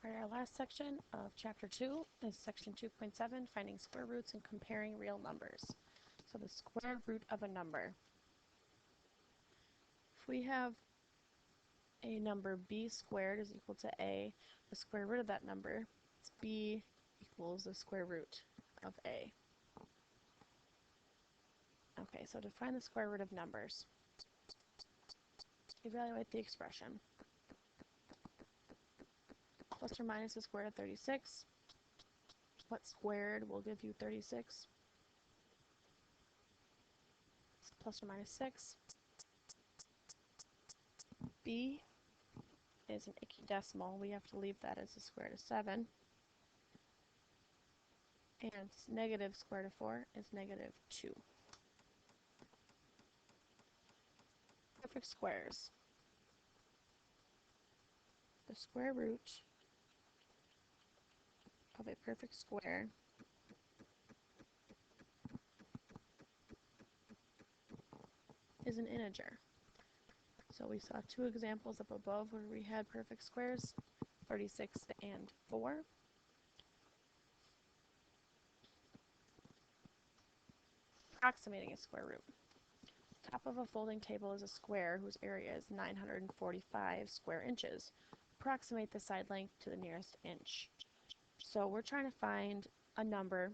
Alright, our last section of Chapter 2 is Section 2.7, Finding Square Roots and Comparing Real Numbers. So the square root of a number. If we have a number b squared is equal to a, the square root of that number is b equals the square root of a. Okay, so to find the square root of numbers, evaluate the expression. Plus or minus the square root of 36. What squared will give you 36? Plus or minus 6. B is an icky decimal. We have to leave that as the square root of 7. And negative square root of 4 is negative 2. Perfect squares. The square root of a perfect square is an integer. So we saw two examples up above where we had perfect squares, 36 and 4. Approximating a square root. Top of a folding table is a square whose area is 945 square inches. Approximate the side length to the nearest inch. So we're trying to find a number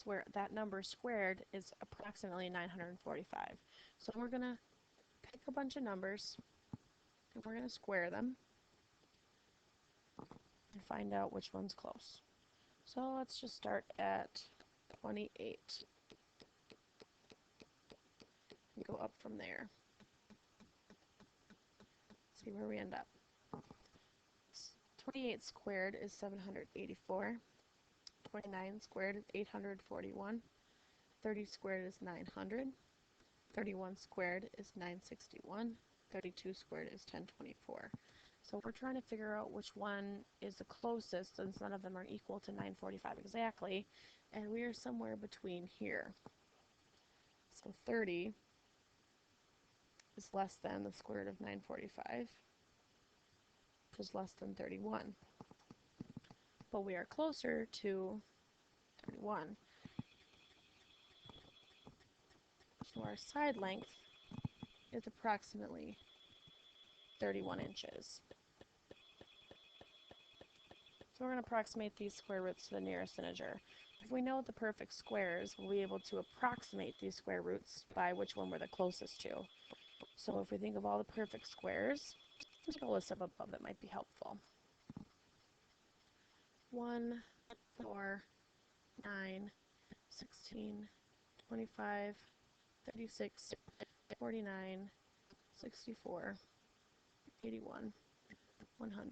where that number squared is approximately 945. So we're going to pick a bunch of numbers and we're going to square them and find out which one's close. So let's just start at 28 and go up from there. See where we end up. 28 squared is 784. 29 squared is 841. 30 squared is 900. 31 squared is 961. 32 squared is 1024. So we're trying to figure out which one is the closest, since none of them are equal to 945 exactly, and we are somewhere between here. So 30 is less than the square root of 945, which is less than 31. But we are closer to 31. So our side length is approximately 31 inches. So we're going to approximate these square roots to the nearest integer. If we know the perfect squares, we'll be able to approximate these square roots by which one we're the closest to. So if we think of all the perfect squares, there's a list up above that might be helpful. 1, 4, 9, 16, 25, 36, 49, 64, 81, 100,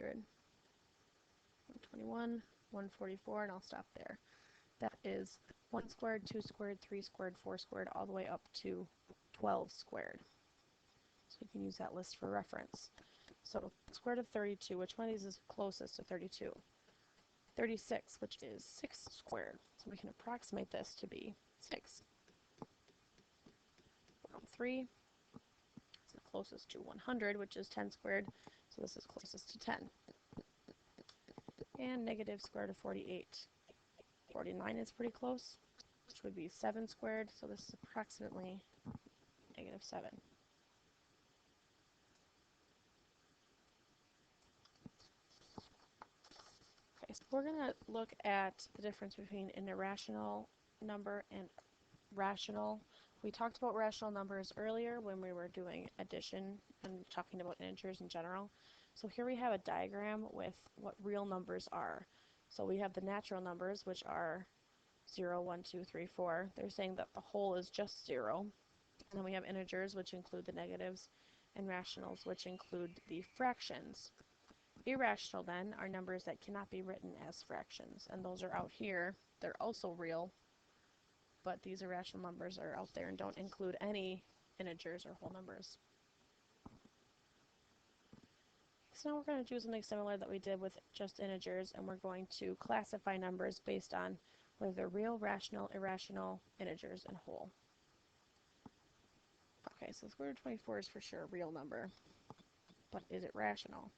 121, 144, and I'll stop there. That is 1 squared, 2 squared, 3 squared, 4 squared, all the way up to 12 squared. So you can use that list for reference. So square root of 32, which one of these is closest to 32? 36, which is 6 squared. So we can approximate this to be 6. 3 is the closest to 100, which is 10 squared. So this is closest to 10. And negative square root of 48. 49 is pretty close, which would be 7 squared. So this is approximately negative 7. Okay, so we're going to look at the difference between an irrational number and rational. We talked about rational numbers earlier when we were doing addition and talking about integers in general. So here we have a diagram with what real numbers are. So we have the natural numbers, which are 0, 1, 2, 3, 4. They're saying that the whole is just 0. And then we have integers, which include the negatives, and rationals, which include the fractions. Irrational, then, are numbers that cannot be written as fractions, and those are out here. They're also real, but these irrational numbers are out there and don't include any integers or whole numbers. So now we're going to do something similar that we did with just integers, and we're going to classify numbers based on whether they're real, rational, irrational, integers, and whole. Okay, so square root of 24 is for sure a real number, but is it rational?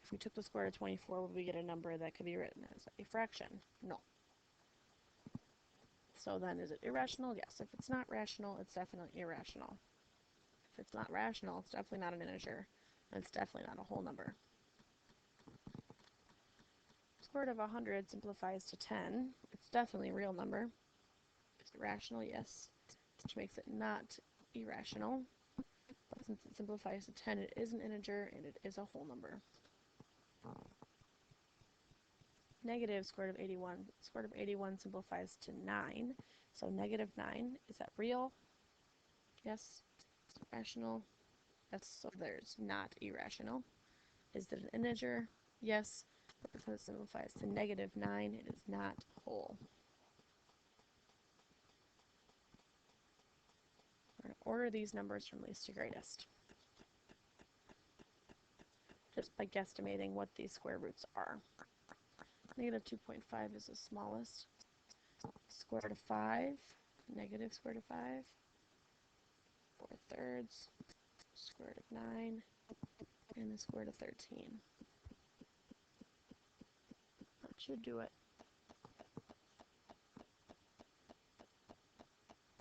If we took the square root of 24, would we get a number that could be written as a fraction? No. So then is it irrational? Yes. If it's not rational, it's definitely irrational. If it's not rational, it's definitely not an integer. And it's definitely not a whole number. Square root of 100 simplifies to 10. It's definitely a real number. Is it rational? Yes. Which makes it not irrational. But since it simplifies to 10, it is an integer and it is a whole number. Negative square root of 81. Square root of 81 simplifies to 9. So negative 9, is that real? Yes. Is it rational? Yes. So there's not irrational. Is it an integer? Yes. But because it simplifies to negative 9, it is not whole. We're going to order these numbers from least to greatest, just by guesstimating what these square roots are. Negative 2.5 is the smallest. Square root of 5, negative square root of 5, 4/3, square root of 9, and the square root of 13. That should do it.